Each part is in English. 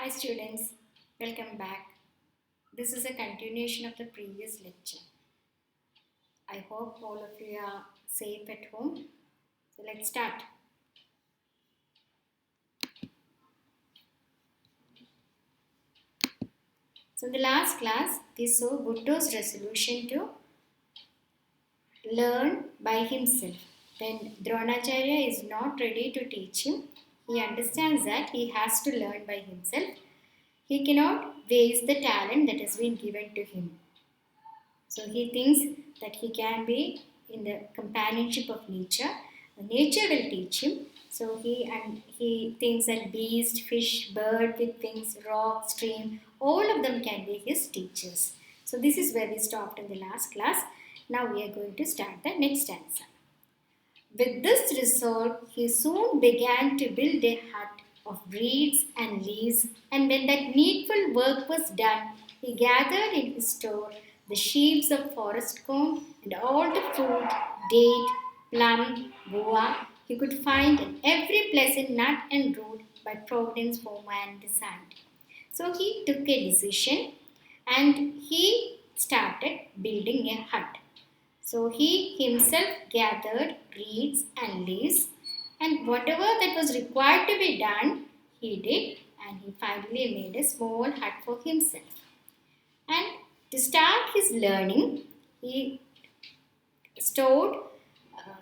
Hi students, welcome back. This is a continuation of the previous lecture. I hope all of you are safe at home. So let's start. So in the last class, we saw Buttoo's resolution to learn by himself. When Dronacharya is not ready to teach him, he understands that he has to learn by himself. He cannot waste the talent that has been given to him. So he thinks that he can be in the companionship of nature. Nature will teach him. So he thinks that beast, fish, bird with wings, rock, stream, all of them can be his teachers. So this is where we stopped in the last class. Now we are going to start the next stanza. With this resolve, he soon began to build a hut of reeds and leaves, and when that needful work was done, he gathered in his store the sheaves of forest corn and all the fruit, date, plum, guava he could find, and every pleasant nut and root by providence for man designed. So he took a decision and he started building a hut. So he himself gathered reeds and leaves, and whatever that was required to be done, he did, and he finally made a small hut for himself. And to start his learning, he stored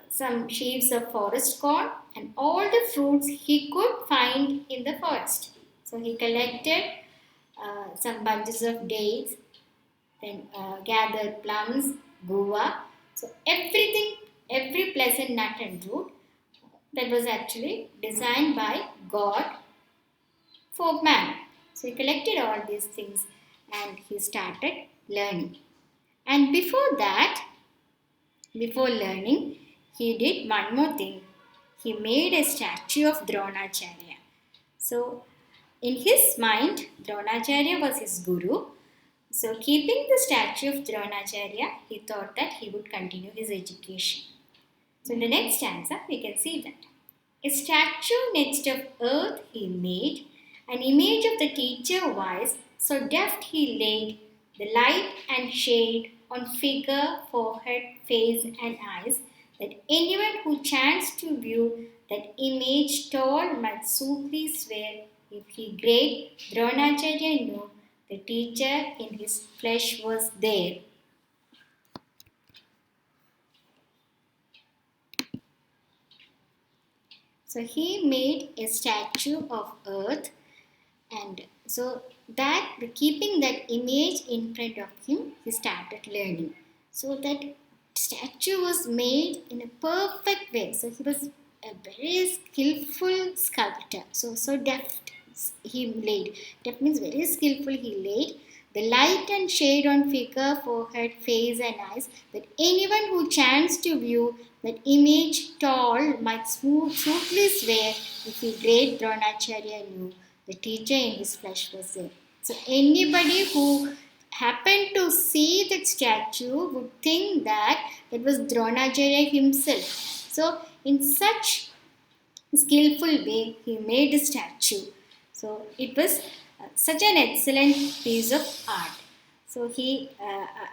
some sheaves of forest corn and all the fruits he could find in the forest. So he collected some bunches of dates, then gathered plums, guava. So everything, every pleasant nut and root that was actually designed by God for man. So he collected all these things and he started learning. And before learning, he did one more thing. He made a statue of Dronacharya. So in his mind, Dronacharya was his guru. So keeping the statue of Dronacharya, he thought that he would continue his education. So in the next stanza, we can see that. A statue next of earth he made, an image of the teacher wise, so deft he laid the light and shade on figure, forehead, face, and eyes, that anyone who chanced to view that image tall might soothly swear if he great Dronacharya knew the teacher in his flesh was there. So he made a statue of earth, and so that keeping that image in front of him, he started learning. So that statue was made in a perfect way. So he was a very skillful sculptor. So deft he laid. Deft means very skillful he laid the light and shade on figure, forehead, face, and eyes, that anyone who chanced to view that image tall might smoothly swear if the great Dronacharya knew the teacher in his flesh was there. So anybody who happened to see that statue would think that it was Dronacharya himself. So in such skillful way he made the statue. So it was such an excellent piece of art. So he,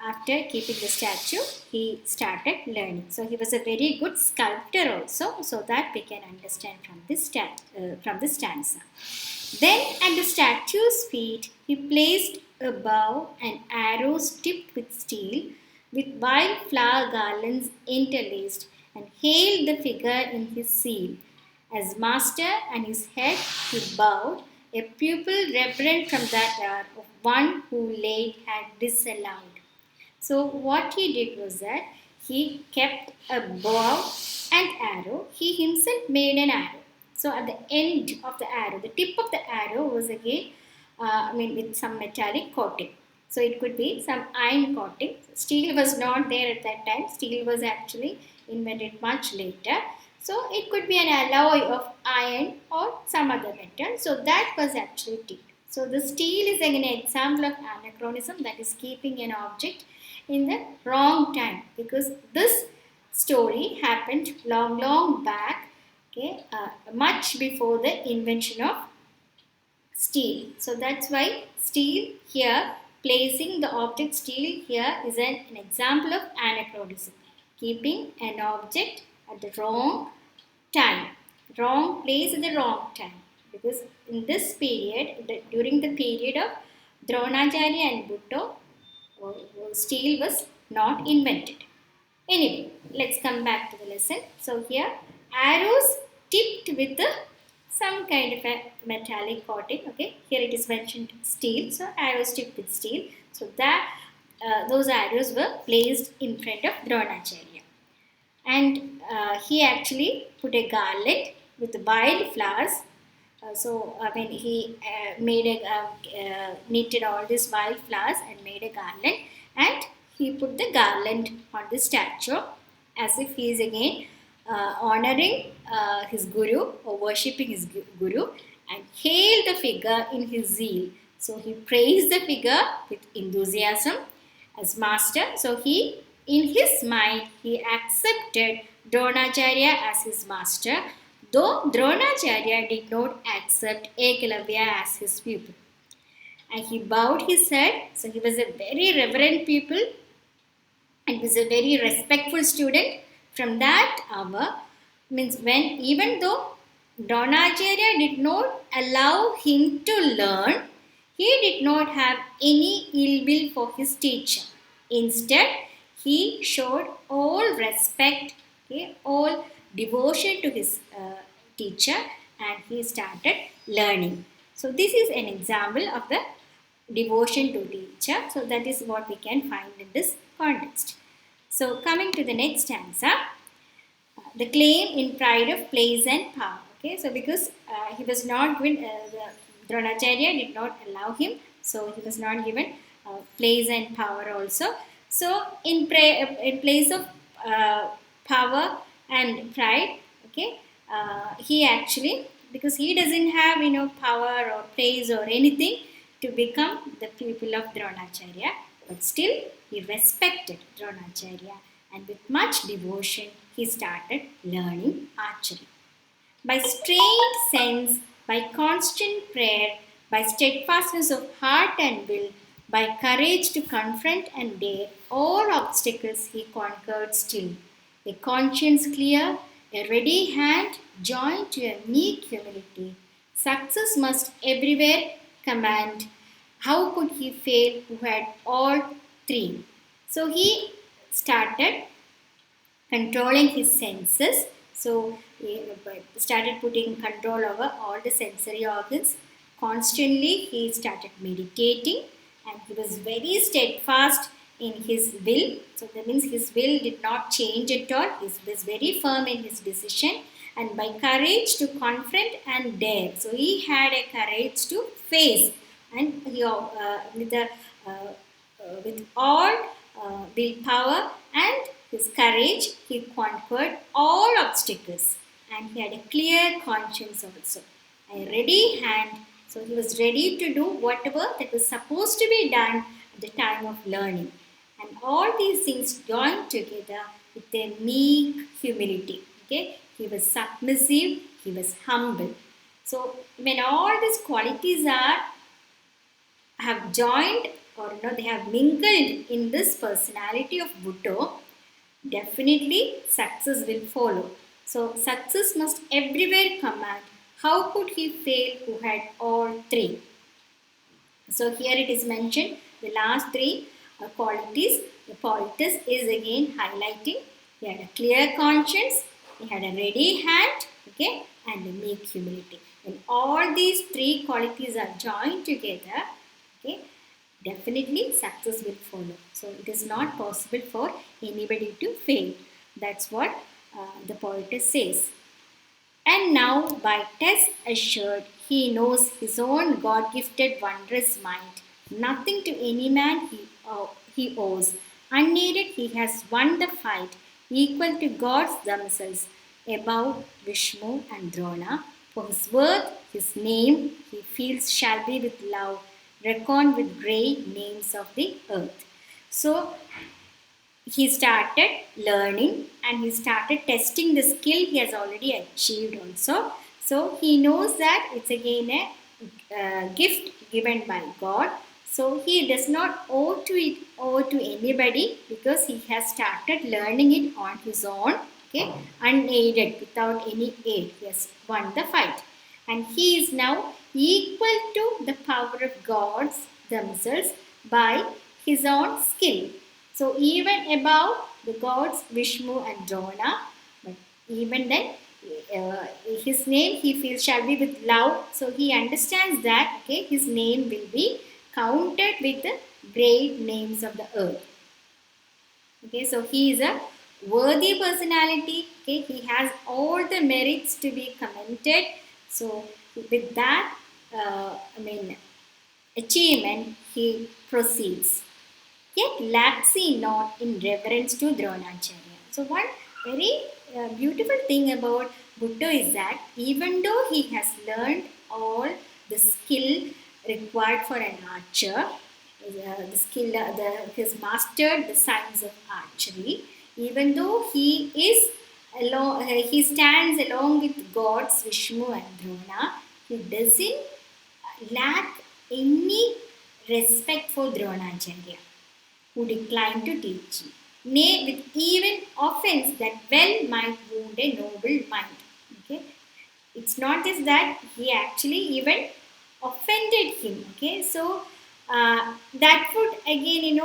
after keeping the statue, he started learning. So he was a very good sculptor also. So that we can understand from this stanza. Then at the statue's feet, he placed a bow and arrows tipped with steel, with wild flower garlands interlaced, and hailed the figure in his seal. As master and his head he bowed, a pupil reverent from that hour of one who late had disallowed. So what he did was that he kept a bow and arrow. He himself made an arrow. So at the end of the arrow, the tip of the arrow was again, with some metallic coating. So it could be some iron coating. Steel was not there at that time. Steel was actually invented much later. So it could be an alloy of iron or some other metal. So that was actually tipped. So the steel is again an example of anachronism, that is keeping an object in the wrong time, because this story happened long back, okay, much before the invention of steel. So that's why steel here, placing the object steel here is an example of anachronism. Keeping an object at the wrong time, wrong place at the wrong time. Because in this period, during the period of Dronacharya and Buttoo, steel was not invented. Anyway, let's come back to the lesson. So here, arrows tipped with some kind of a metallic coating. Okay, here it is mentioned steel. So arrows tipped with steel. So that those arrows were placed in front of Dronacharya, and he actually put a garland with wild flowers. He made a knitted all these wild flowers and made a garland, and he put the garland on the statue as if he is again honoring his guru or worshipping his guru, and hailed the figure in his zeal. So he praised the figure with enthusiasm as master. So he, in his mind, he accepted Dronacharya as his master, though Dronacharya did not accept Ekalavya as his pupil. And he bowed his head. So he was a very reverent pupil and was a very respectful student. From that hour, means when, even though Dronacharya did not allow him to learn, he did not have any ill will for his teacher. Instead, he showed all respect, okay, all devotion to his teacher, and he started learning. So this is an example of the devotion to teacher. So that is what we can find in this context. So coming to the next stanza, the claim in pride of place and power. Okay, so because he was not given, Dronacharya did not allow him, so he was not given place and power also. So in place of power and pride, okay, he actually, because he doesn't have power or praise or anything to become the pupil of Dronacharya, but still he respected Dronacharya, and with much devotion he started learning archery. By strained sense, by constant prayer, by steadfastness of heart and will, by courage to confront and dare all obstacles, he conquered still. A conscience clear, a ready hand joined to a meek humility. Success must everywhere command. How could he fail who had all three? So he started controlling his senses. So he started putting control over all the sensory organs. Constantly he started meditating, and he was very steadfast in his will. So that means his will did not change at all. He was very firm in his decision, and by courage to confront and dare. So he had a courage to face, and he with all willpower and his courage, he conquered all obstacles, and he had a clear conscience also, a ready hand. So he was ready to do whatever that was supposed to be done at the time of learning. And all these things joined together with a meek humility. Okay, he was submissive, he was humble. So when all these qualities have joined, or they have mingled in this personality of Buttoo, definitely success will follow. So success must everywhere command. How could he fail who had all three? So here it is mentioned the last three qualities. The poetess is again highlighting. He had a clear conscience, he had a ready hand, okay, and a meek humility. When all these three qualities are joined together, okay, definitely success will follow. So it is not possible for anybody to fail. That's what the poetess says. And now, by test assured, he knows his own God-gifted wondrous mind. Nothing to any man he owes. Unaided, he has won the fight, equal to gods themselves, above Vishnu and Drona. For his worth, his name, he feels shall be with love, reckoned with great names of the earth. So, he started learning, and he started testing the skill he has already achieved also. So he knows that it's again gift given by God. So he does not owe to anybody because he has started learning it on his own, okay, unaided, without any aid. He has won the fight, and he is now equal to the power of gods themselves by his own skill. So even above the gods Vishnu and Drona, but even then, uh, his name he feels shall be with love. So he understands that, okay, his name will be counted with the great names of the earth. Okay, so he is a worthy personality. Okay, he has all the merits to be commended. So with that, achievement, he proceeds. Yet lacks he not in reverence to Dronacharya. So one very beautiful thing about Buttoo is that even though he has learned all the skill required for an archer, has mastered the science of archery, even though he stands along with gods Vishnu and Drona, he doesn't lack any respect for Dronacharya, who declined to teach him. Nay, with even offense that well might wound a noble mind. Okay, it's not just that he actually even offended him. Okay, so that would again,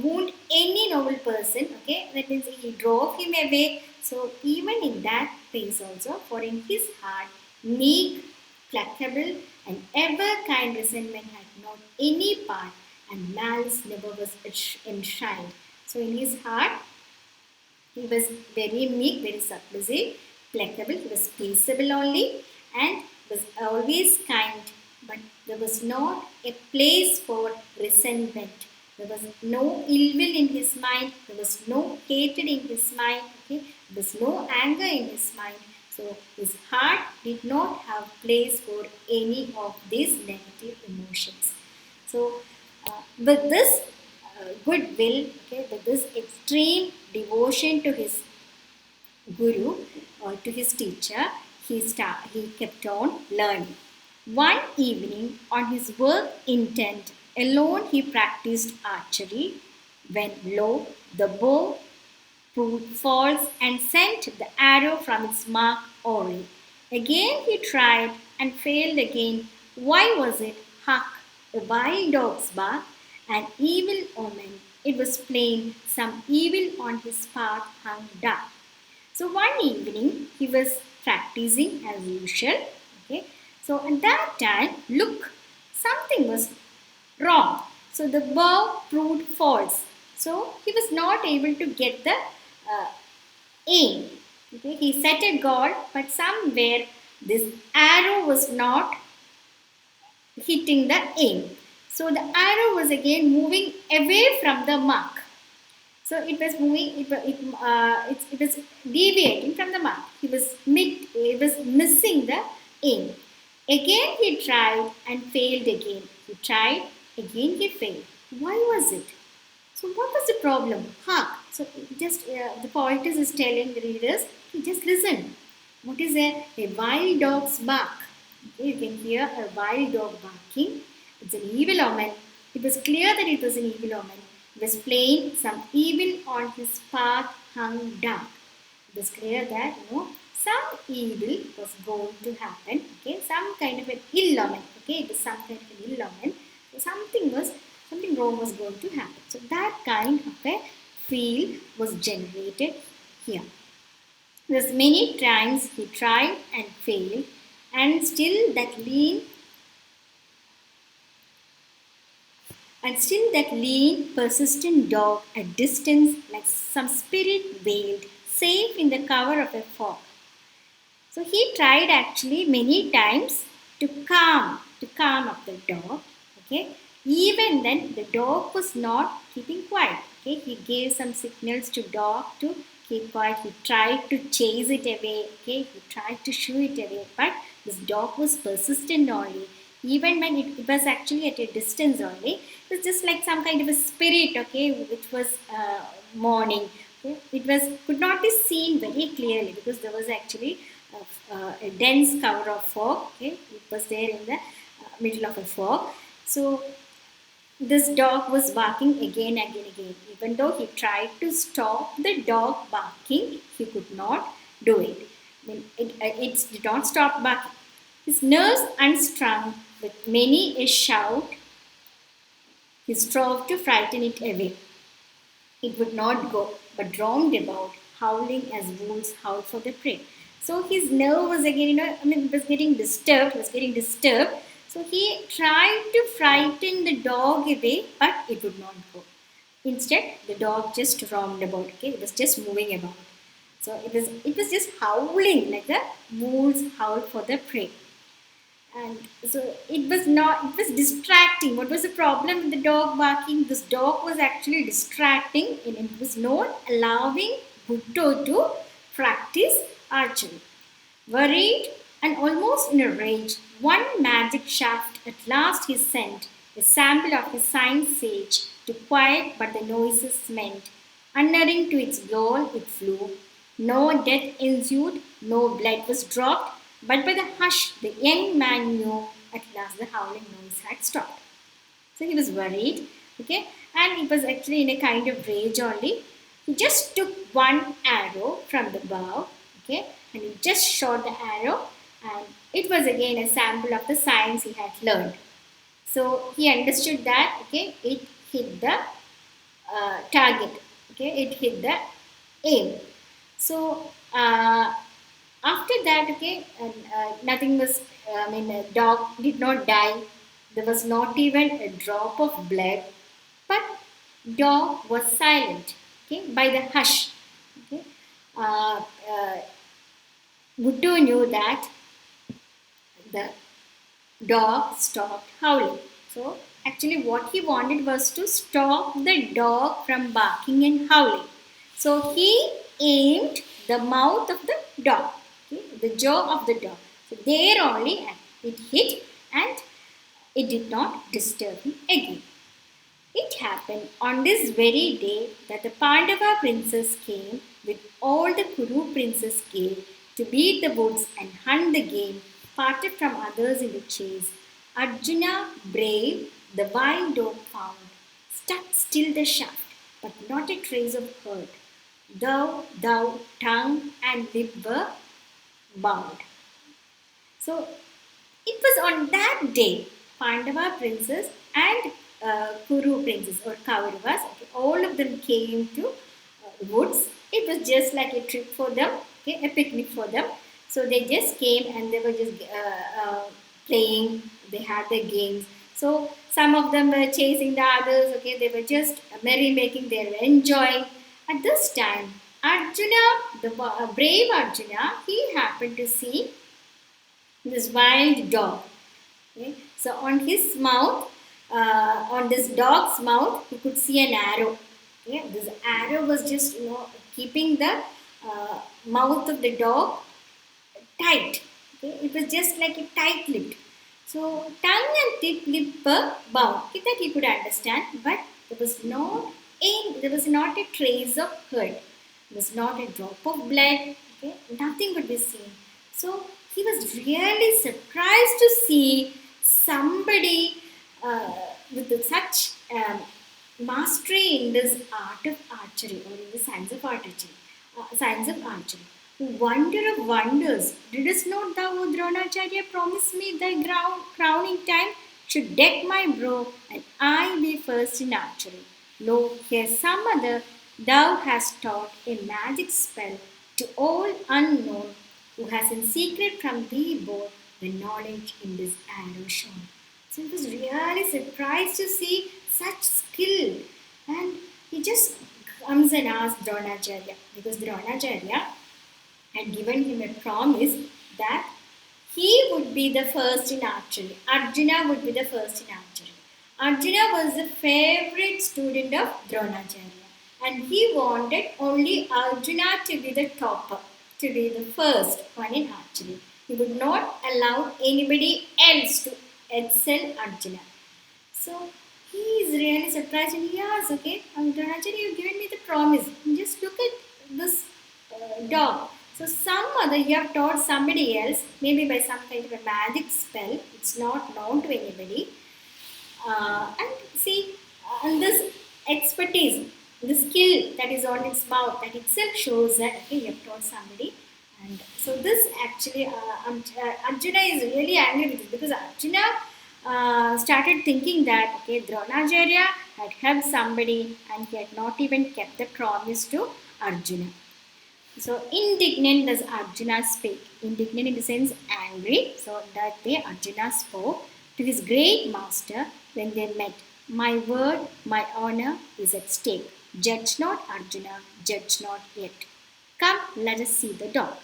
wound any noble person. Okay, that means he drove him away. So even in that case also, for in his heart, meek, placable, and ever kind resentment had not any part, and malice never was enshrined. So in his heart, he was very meek, very submissive, placable. He was peaceable only, and was always kind. But there was not a place for resentment. There was no ill will in his mind. There was no hatred in his mind. Okay? There was no anger in his mind. So his heart did not have place for any of these negative emotions. So with this goodwill, okay, with this extreme devotion to his guru or to his teacher, he kept on learning. One evening, on his work intent alone, he practiced archery. When lo, the bow proved false and sent the arrow from its mark awry. Again he tried and failed again. Why was it? Hark! A wild dog's bark, an evil omen. It was plain some evil on his path hung dark. So one evening he was practicing as usual. Okay. So at that time, look, something was wrong. So the bow proved false. So he was not able to get the aim. Okay. He set a goal, but somewhere this arrow was not hitting the aim. So the arrow was again moving away from the mark. So it was moving, it was deviating from the mark. He was missing the aim. Again he tried and failed again. He tried, again he failed. Why was it? So what was the problem? Hark! So just the poetess is telling the readers, just listen. What is a wild dog's bark? Okay, you can hear a wild dog barking. It's an evil omen. It was clear that it was an evil omen. It was plain some evil on his path hung dark. It was clear that some evil was going to happen. Okay, some kind of an ill omen. Okay, it was some kind of an ill omen. So something wrong was going to happen. So that kind of a feel was generated here. Thus many times he tried and failed, and still that lean, persistent dog at distance, like some spirit veiled, safe in the cover of a fog. So he tried actually many times to calm up the dog. Okay, even then the dog was not keeping quiet. Okay, he gave some signals to dog to keep quiet. He tried to chase it away. Okay, he tried to shoo it away, but this dog was persistent only. Even when it was actually at a distance only, it was just like some kind of a spirit. Okay, which was mourning. Okay? It could not be seen very clearly because there was actually a dense cover of fog. Okay, it was there in the middle of a fog. So this dog was barking again, again, again. Even though he tried to stop the dog barking, he could not do it. It did not stop barking. His nerves unstrung with many a shout, he strove to frighten it away. It would not go, but roamed about, howling as wolves howl for the prey. So his nerve was again, it was getting disturbed. So he tried to frighten the dog away, but it would not go. Instead, the dog just roamed about. Okay, it was just moving about. So it was just howling like the wolves howl for the prey. And so it was distracting. What was the problem with the dog barking? This dog was actually distracting and it was not allowing Buttoo to practice archery. Worried and almost in a rage, one magic shaft at last he sent, a sample of his science sage, to quiet but the noises meant. Unerring to its goal it flew. No death ensued, no blood was dropped, but by the hush the young man knew at last the howling noise had stopped. So he was worried, okay, and he was actually in a kind of rage only. He just took one arrow from the bow, okay, and he just shot the arrow, and it was again a sample of the science he had learned. So he understood that, okay, it hit the target, okay, it hit the aim. So after that, okay, and nothing was, the dog did not die. There was not even a drop of blood, but dog was silent, okay, by the hush. Okay. Uh, uh, Buttoo knew that the dog stopped howling. So actually what he wanted was to stop the dog from barking and howling. So he aimed the mouth of the dog, okay, the jaw of the dog. So there only it hit and it did not disturb him again. It happened on this very day that the Pandava princess came with all the Kuru princes came to beat the woods and hunt the game, parted from others in the chase. Arjuna, brave, the wild dog found, stuck still the shaft, but not a trace of hurt. Thou, tongue and lip were bound. So it was on that day, Pandava princess and Kuru princess or Kauravas, okay, all of them came to woods. It was just like a trip for them, okay, a picnic for them. So they just came and they were just playing. They had their games. So some of them were chasing the others. Okay, they were just merrymaking. They were enjoying. At this time, Arjuna, the brave Arjuna, he happened to see this wild dog. Okay? So on his mouth, on this dog's mouth, you could see an arrow. Okay? This arrow was just keeping the mouth of the dog tight. Okay? It was just like a tight lipped. So tongue and lip were bound. Okay, that he could understand, but there was not a trace of hurt. There was not a drop of blood. Okay, nothing could be seen. So he was really surprised to see somebody with such mastery in this art of archery or in the science of archery. Wonder of wonders, didst not thou, O Dronacharya, promise me thy crowning time should deck my brow and I be first in archery? Lo, here some other thou hast taught a magic spell to all unknown, who has in secret from thee bore the knowledge in this arrow shown. So he was really surprised to see such skill, and he just comes and asks Dronacharya, because Dronacharya had given him a promise that he would be the first in archery. Arjuna would be the first in archery. Arjuna was the favorite student of Dronacharya, and he wanted only Arjuna to be the topper, to be the first one in archery. He would not allow anybody else to excel Arjuna. So he is really surprised and he asks, okay, Dronacharya, you've given me the promise. Just look at this dog. So some other you have taught somebody else, maybe by some kind of a magic spell. It's not known to anybody. And see, and this expertise, the skill that is on its mouth, that itself shows that okay, you have taught somebody. And so this actually, Arjuna is really angry with this because Arjuna started thinking that okay, Dronacharya had helped somebody and he had not even kept the promise to Arjuna. So indignant does Arjuna speak. Indignant in the sense angry. So that day Arjuna spoke to his great master when they met. My word, my honor is at stake. Judge not, Arjuna, judge not yet. Come, let us see the dog.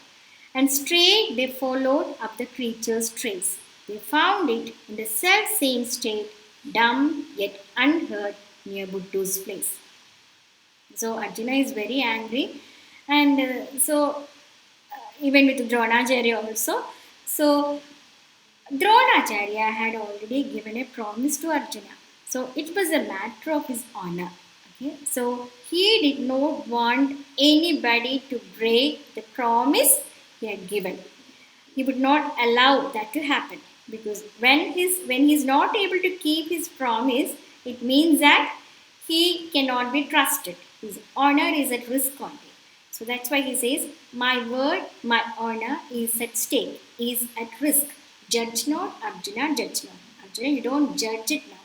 And straight they followed up the creature's trace. They found it in the self same state, dumb yet unhurt near Buttoo's place. So Arjuna is very angry, and even with Dronacharya also. So Dronacharya had already given a promise to Arjuna. So it was a matter of his honor. Okay? So he did not want anybody to break the promise he had given. He would not allow that to happen because when he's not able to keep his promise, it means that he cannot be trusted. His honor is at risk only. So that's why he says, my word, my honor is at stake, is at risk. Judge not, Arjuna, judge not. Arjuna, you don't judge it now.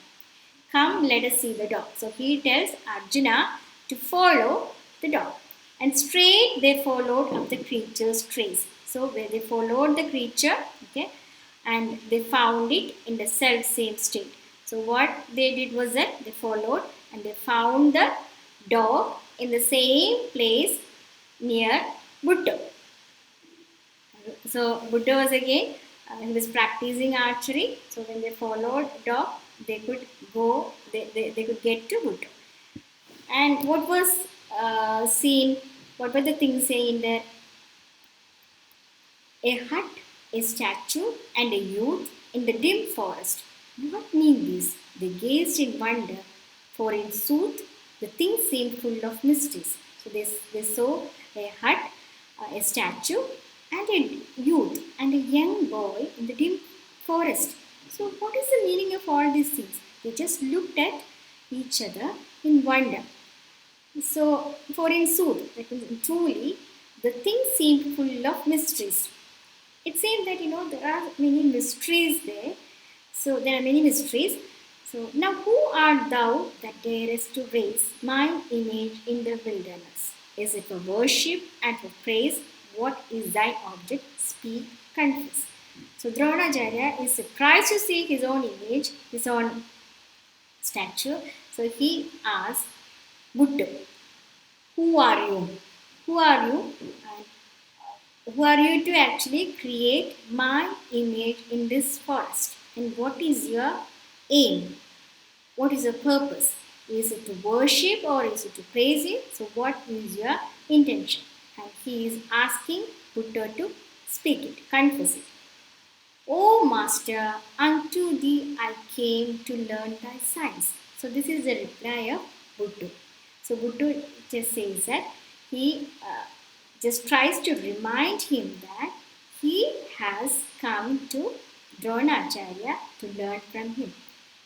Come, let us see the dog. So he tells Arjuna to follow the dog. And straight they followed up the creature's trace. So where they followed the creature, okay, and they found it in the self same state. So what they did was that they followed and they found the dog in the same place near Buttoo. So Buttoo was again, he was practicing archery. So when they followed dog, they could go, they could get to Buttoo. And what was seen, what were the things saying there? A hut, a statue, and a youth in the dim forest. What mean this? They gazed in wonder, for in sooth the thing seemed full of mysteries. So they saw a hut, a statue, and a youth and a young boy in the dim forest. So what is the meaning of all these things? They just looked at each other in wonder. So, for in sooth, that means truly, the thing seemed full of mysteries. It seemed that there are many mysteries there. So there are many mysteries. So now who art thou that darest to raise my image in the wilderness? Is it for worship and for praise? What is thy object? Speak, confess. So Dronacharya is surprised to see his own image, his own statue. So he asks Buttoo, who are you? Who are you? And who are you to actually create my image in this forest? And what is your aim? What is your purpose? Is it to worship or is it to praise him? So what is your intention? And he is asking Buttoo to speak it, confess it. O Master, unto thee I came to learn thy science. So this is the reply of Buttoo. So Buttoo just says that he just tries to remind him that he has come to Dronacharya to learn from him.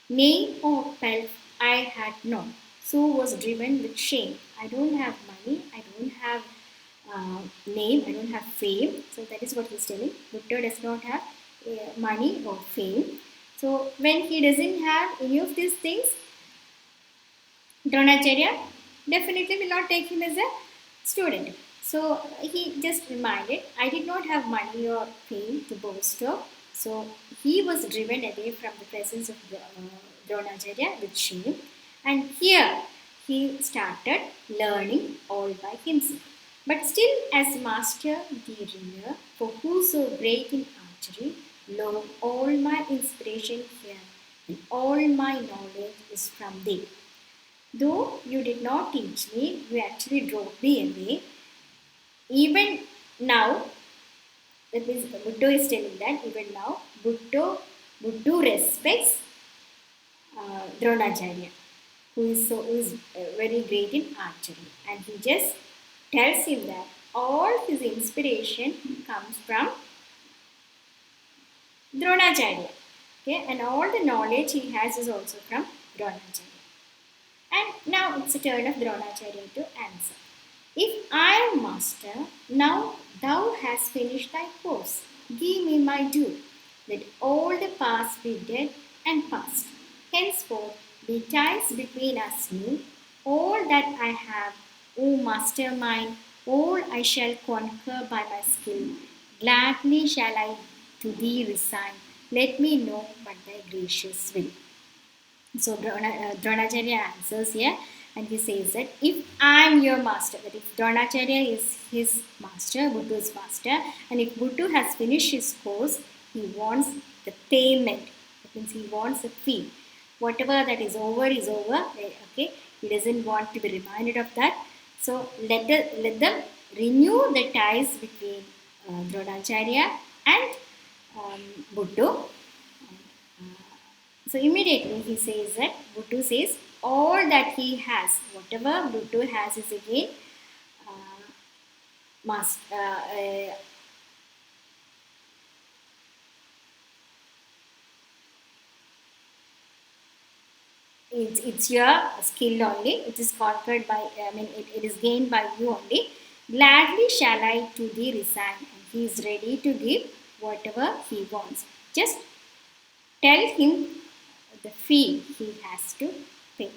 Name or pelf I had not, so was driven with shame. I don't have money, I don't have name, I don't have fame. So that is what he's telling. Buttoo does not have money or fame. So when he doesn't have any of these things, Dronacharya definitely will not take him as a student. So he just reminded, I did not have money or fame to boast of. So he was driven away from the presence of Dronacharya with shame. And here he started learning all by himself. But still as master dear, for whoso great in archery, lo, all my inspiration here and all my knowledge is from thee. Though you did not teach me, you actually drove me away. Even now, that means Buttoo is telling that even now, Buttoo respects Dronacharya, who is very great in archery, and he just tells him that all his inspiration comes from Dronacharya. Okay, and all the knowledge he has is also from Dronacharya. And now it's a turn of Dronacharya to answer. If I am master, now thou hast finished thy course. Give me my due. Let all the past be dead and past. Henceforth be ties between us new. All that I have, O master mine, all I shall conquer by my skill. Gladly shall I to thee resign. Let me know but thy gracious will. So Dronacharya answers here and he says that if I am your master, that if Dronacharya is his master, Buttoo's master, and if Buttoo has finished his course, he wants the payment. That means he wants a fee. Whatever that is over is over. Okay, he doesn't want to be reminded of that. So let them renew the ties between Dronacharya and Buttoo. So immediately he says that Buttoo says all that he has, whatever Buttoo has is again must it's your skill only. It is conquered by it is gained by you only. Gladly shall I to thee resign, and he is ready to give whatever he wants. Just tell him the fee he has to pay.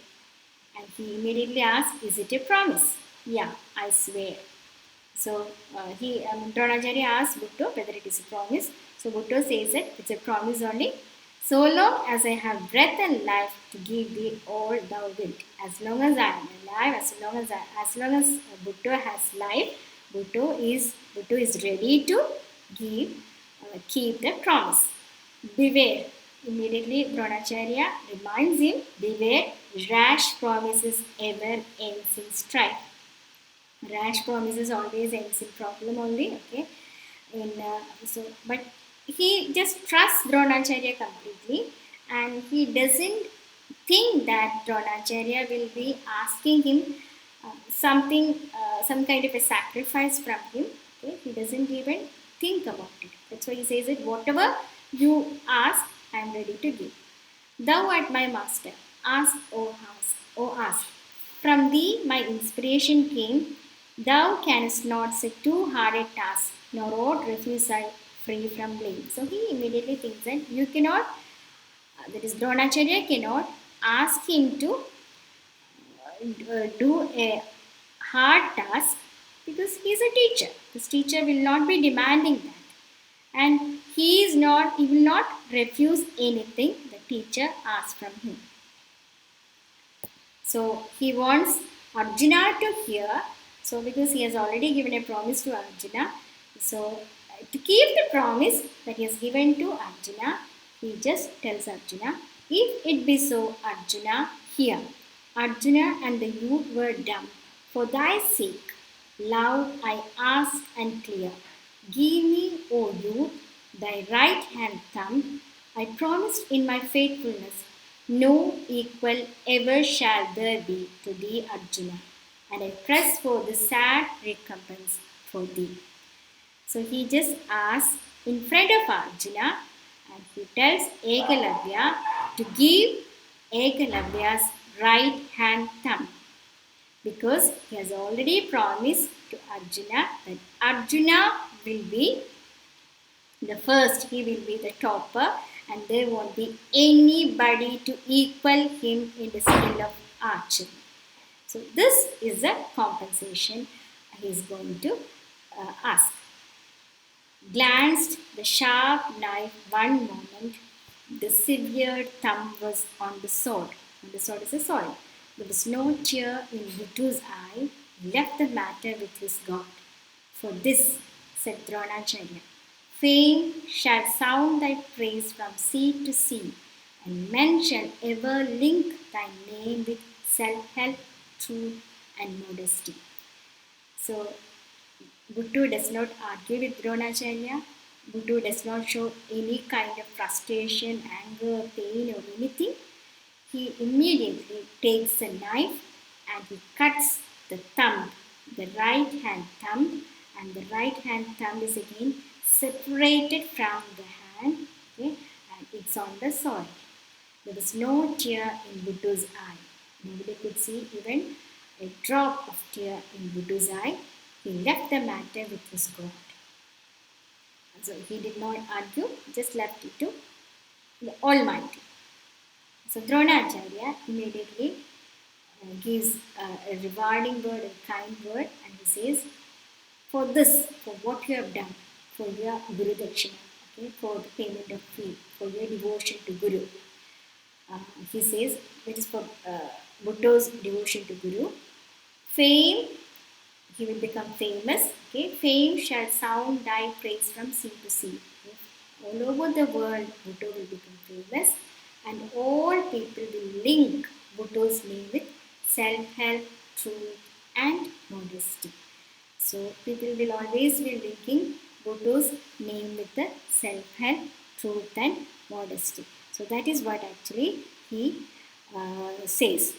And he immediately asks, is it a promise? Yeah, I swear. So Dronacharya asks Buttoo whether it is a promise. So Buttoo says that it's a promise only. So long as I have breath and life to give thee all thou wilt. As long as I am alive, as long as Buttoo has life, Buttoo is ready to keep the promise. Beware. Immediately Dronacharya reminds him, beware, rash promises ever ends in strife. Rash promises always ends in problem only. Okay, but he just trusts Dronacharya completely, and he doesn't think that Dronacharya will be asking him some kind of a sacrifice from him. Okay, he doesn't even think about it. That's why he says it. Whatever you ask, I am ready to give. Thou art my master. Ask, O ask. From thee my inspiration came. Thou canst not set too hard a task, nor ought refuse I free from blame. So he immediately thinks that you cannot, that is Dronacharya cannot ask him to do a hard task because he is a teacher. This teacher will not be demanding that. And he will not refuse anything the teacher asks from him. So he wants Arjuna to hear. So because he has already given a promise to Arjuna, so to keep the promise that he has given to Arjuna, he just tells Arjuna, if it be so, Arjuna, hear. Arjuna and the youth were dumb. For thy sake, loud I ask and clear. Give me, O youth, thy right hand thumb. I promised in my faithfulness, no equal ever shall there be to thee, Arjuna, and I press for the sad recompense for thee. So he just asks in front of Arjuna and he tells Ekalavya to give Ekalavya's right hand thumb because he has already promised to Arjuna that Arjuna will be the first, he will be the topper, and there won't be anybody to equal him in the skill of archery. So this is the compensation he is going to ask. Glanced the sharp knife one moment, the severed thumb was on the sword. And the sword is a sword. There was no tear in Buttoo's eye. He left the matter with his God. For this, said Dronacharya, fame shall sound thy praise from sea to sea, and men shall ever link thy name with self-help, truth, and modesty. So, Buttoo does not argue with Dronacharya. Buttoo does not show any kind of frustration, anger, pain, or anything. He immediately takes a knife and he cuts the thumb, the right hand thumb, and the right hand thumb is again separated from the hand, okay, and it's on the soil. There was no tear in Buttoo's eye. Nobody could see even a drop of tear in Buttoo's eye. He left the matter with his God. So he did not argue, just left it to the Almighty. So Dronacharya immediately gives a rewarding word, a kind word, and he says, for this, for what you have done, for your Guru Dakshina, okay, for the payment of fee, for your devotion to Guru. He says, that is for Buttoo's devotion to Guru. Fame, he will become famous. Okay, fame shall sound thy praise from sea to sea. Okay? All over the world, Buttoo will become famous, and all people will link Buttoo's name with self-help, truth, and modesty. So people will always be linking Buttoo's name with the self-help, truth, and modesty. So that is what actually he says.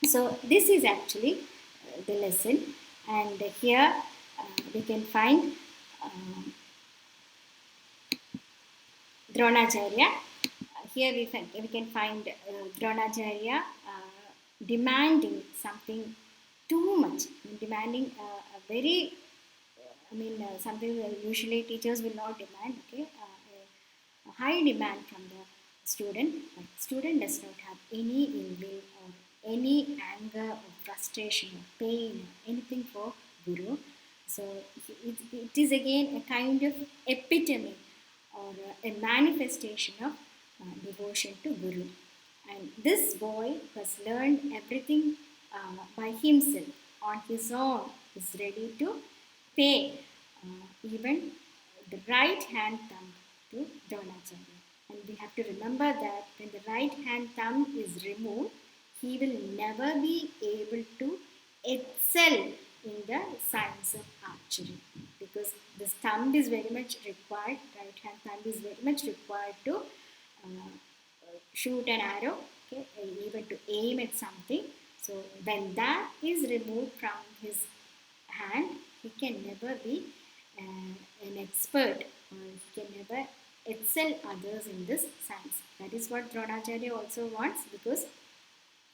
So this is actually the lesson, and here we can find Dronacharya. Here we can find Dronacharya demanding something too much, demanding a very, something that usually teachers will not demand, okay, a high demand from the student, but student does not have any ill will or any anger or frustration or pain or anything for Guru. So it is again a kind of epitome or a manifestation of devotion to Guru. And this boy has learned everything by himself, on his own, is ready to pay even the right hand thumb to Dronacharya. And we have to remember that when the right hand thumb is removed, he will never be able to excel in the science of archery, because this thumb is very much required, right hand thumb is very much required to shoot an arrow, okay, even to aim at something. So when that is removed from his hand, he can never be an expert, or he can never excel others in this science. That is what Dronacharya also wants, because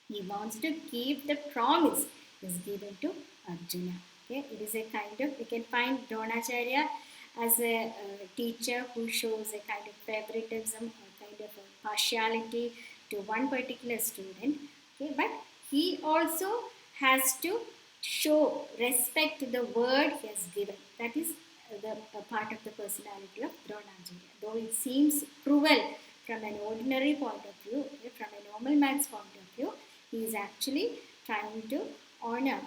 he wants to keep the promise is given to Arjuna. Okay, it is a kind of, we can find Dronacharya as a teacher who shows a kind of favoritism or kind of a partiality to one particular student. Okay, but he also has to show respect to the word he has given. That is the part of the personality of Dronacharya. Though it seems cruel from an ordinary point of view, from a normal man's point of view, he is actually trying to honor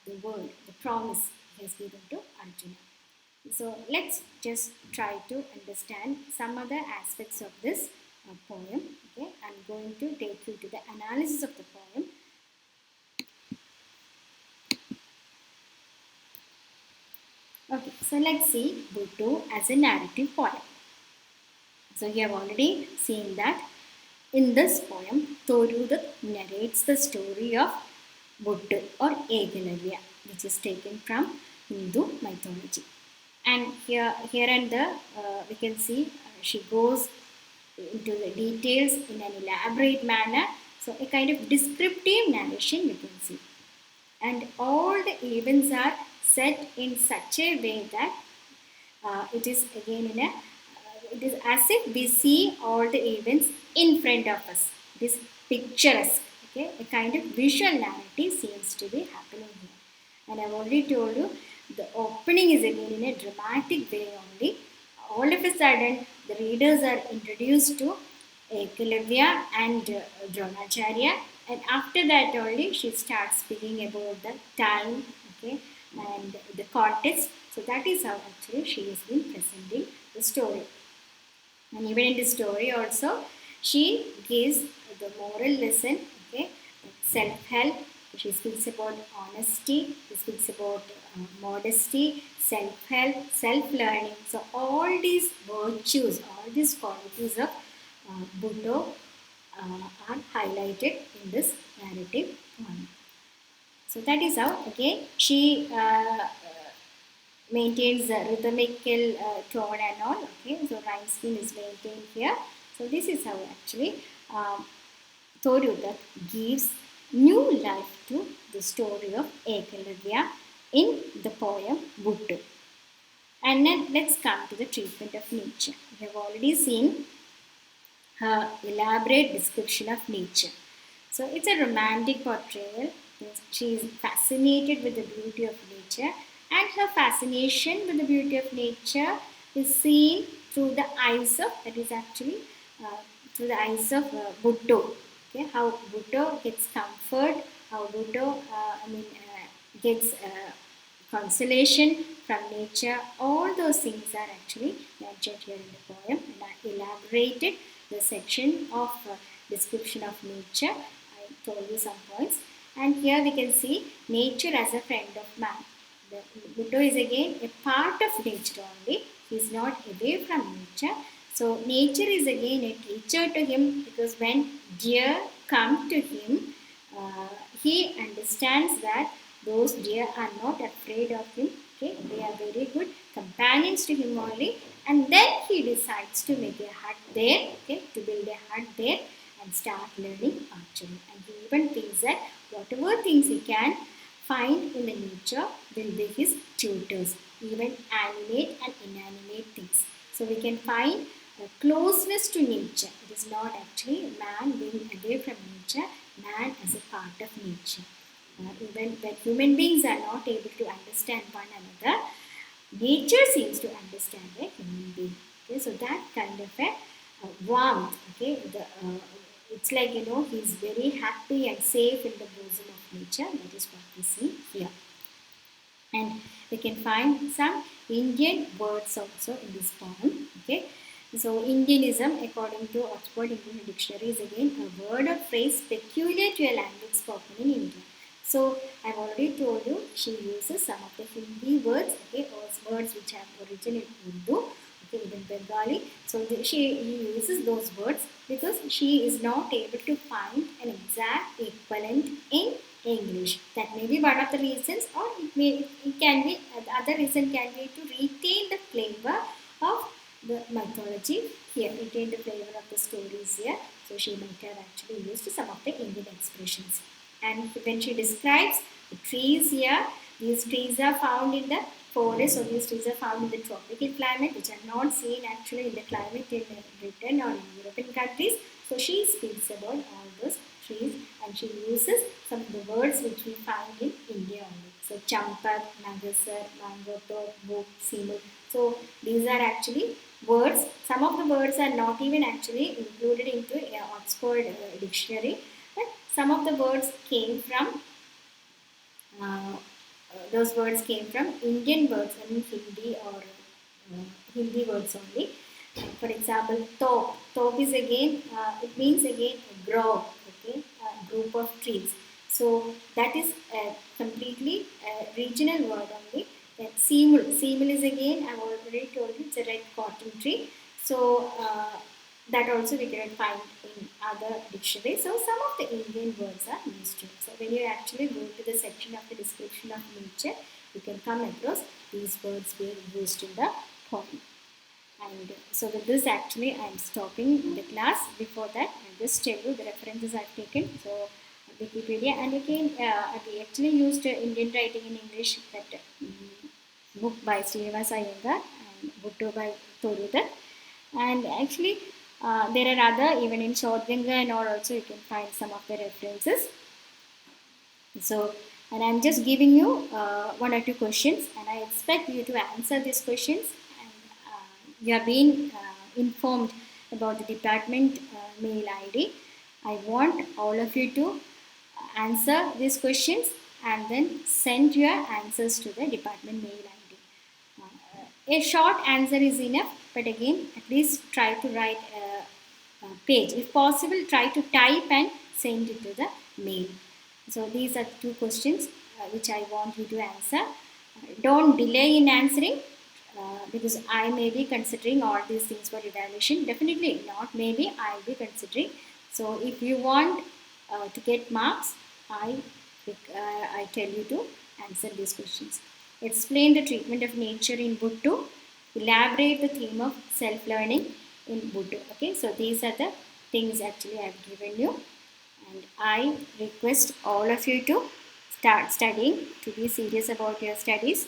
the word, the promise he has given to Arjuna. So let's just try to understand some other aspects of this poem. Okay, I'm going to take you to the analysis of the poem. Okay, so let's see Buttoo as a narrative poem. So you have already seen that in this poem, Thorudat narrates the story of Buttoo or Ekalavya, which is taken from Hindu mythology. And here and there, we can see she goes into the details in an elaborate manner. So a kind of descriptive narration we can see. And all the events are set in such a way that it is again in a it is as if we see all the events in front of us. It is picturesque. Okay, a kind of visual narrative seems to be happening here. And I've already told you the opening is again in a dramatic way only. All of a sudden, the readers are introduced to Ekalavya and Dronacharya, and after that only she starts speaking about the time, okay, and the context. So that is how actually she has been presenting the story. And even in the story also, she gives the moral lesson, okay, self-help. She speaks about honesty, she speaks about modesty, self-help, self-learning. So all these virtues, all these qualities of Buttoo are highlighted in this narrative. So that is how, again, she maintains the rhythmical tone and all. Okay, so rhyme scheme is maintained here. So this is how actually Thorudat gives new life to the story of Ekalavya in the poem Buttoo. And then let's come to the treatment of nature. We have already seen her elaborate description of nature. So it's a romantic portrayal. She is fascinated with the beauty of nature, and her fascination with the beauty of nature is seen through the eyes of, that is actually through the eyes of Buttoo. Okay, how Buttoo gets comfort, how Buttoo gets consolation from nature. All those things are actually mentioned here in the poem, and I elaborated the section of description of nature. I told you some points, and here we can see nature as a friend of man. The Buddha is again a part of nature only. He is not away from nature. So nature is again a teacher to him, because when deer come to him, he understands that those deer are not afraid of him. Okay, they are very good companions to him only, and then he decides to make a hut there. Okay, to build a hut there and start learning archery. And he even thinks that whatever things he can find in the nature will be his tutors, even animate and inanimate things. So we can find a closeness to nature. It is not actually man being away from nature, man as a part of nature. Even when human beings are not able to understand one another, nature seems to understand a human being. Okay, so that kind of a warmth. Okay, it's like, he's very happy and safe in the bosom of nature. That is what we see here. And we can find some Indian words also in this poem. Okay, so Indianism, according to Oxford English Dictionary, is again a word or phrase peculiar to a language spoken in India. So I've already told you she uses some of the Hindi words, okay, or words which have origin in Urdu, okay, even Bengali. So she uses those words because she is not able to find an exact equivalent in English. That may be one of the reasons, or it can be the other reason can be to retain the flavor of the mythology here, retain the flavor of the stories here. So she might have actually used some of the Indian expressions. And when she describes the trees here, these trees are found in the forest, or these trees are found in the tropical climate, which are not seen actually in the climate in Britain or in European countries. So she speaks about all those trees, and she uses some of the words which we find in India only. So champak, nagasar, mangoto, book, simul. So these are actually words. Some of the words are not even actually included into Oxford dictionary, but some of the words came from those words came from Indian words, I mean Hindi or Hindi words only. For example, top. Top is again, it means again a grove, okay, a group of trees. So that is a completely regional word only. That simul. Simul is again, I've already told you, it's a red cotton tree. So that also we can find in other dictionaries. So some of the Indian words are used too. So when you actually go to the section of the description of nature, you can come across these words being used in the poem. And so with this actually I am stopping the class. Before that, I'll just tell you the references I've taken. So Wikipedia, and again we actually used Indian writing in English, that book by Srinivasa Iyengar and Buttoo by Thorudat. And actually there are other, even in Shortganga and all also you can find some of the references. So, and I'm just giving you one or two questions, and I expect you to answer these questions. And you have been informed about the department mail ID. I want all of you to answer these questions and then send your answers to the department mail ID. A short answer is enough, but again, at least try to write a page. If possible, try to type and send it to the mail. So these are two questions which I want you to answer. Don't delay in answering because I may be considering all these things for evaluation. Definitely not maybe, I'll be considering. So if you want to get marks, I tell you to answer these questions. explain the treatment of nature in Buttoo, elaborate the theme of self-learning in Buttoo. Okay, so these are the things actually I have given you, and I request all of you to start studying, to be serious about your studies,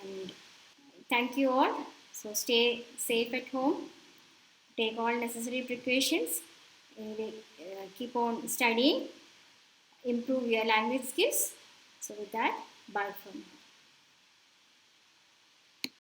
and thank you all. So stay safe at home, take all necessary precautions, keep on studying, improve your language skills. So with that, bye for now.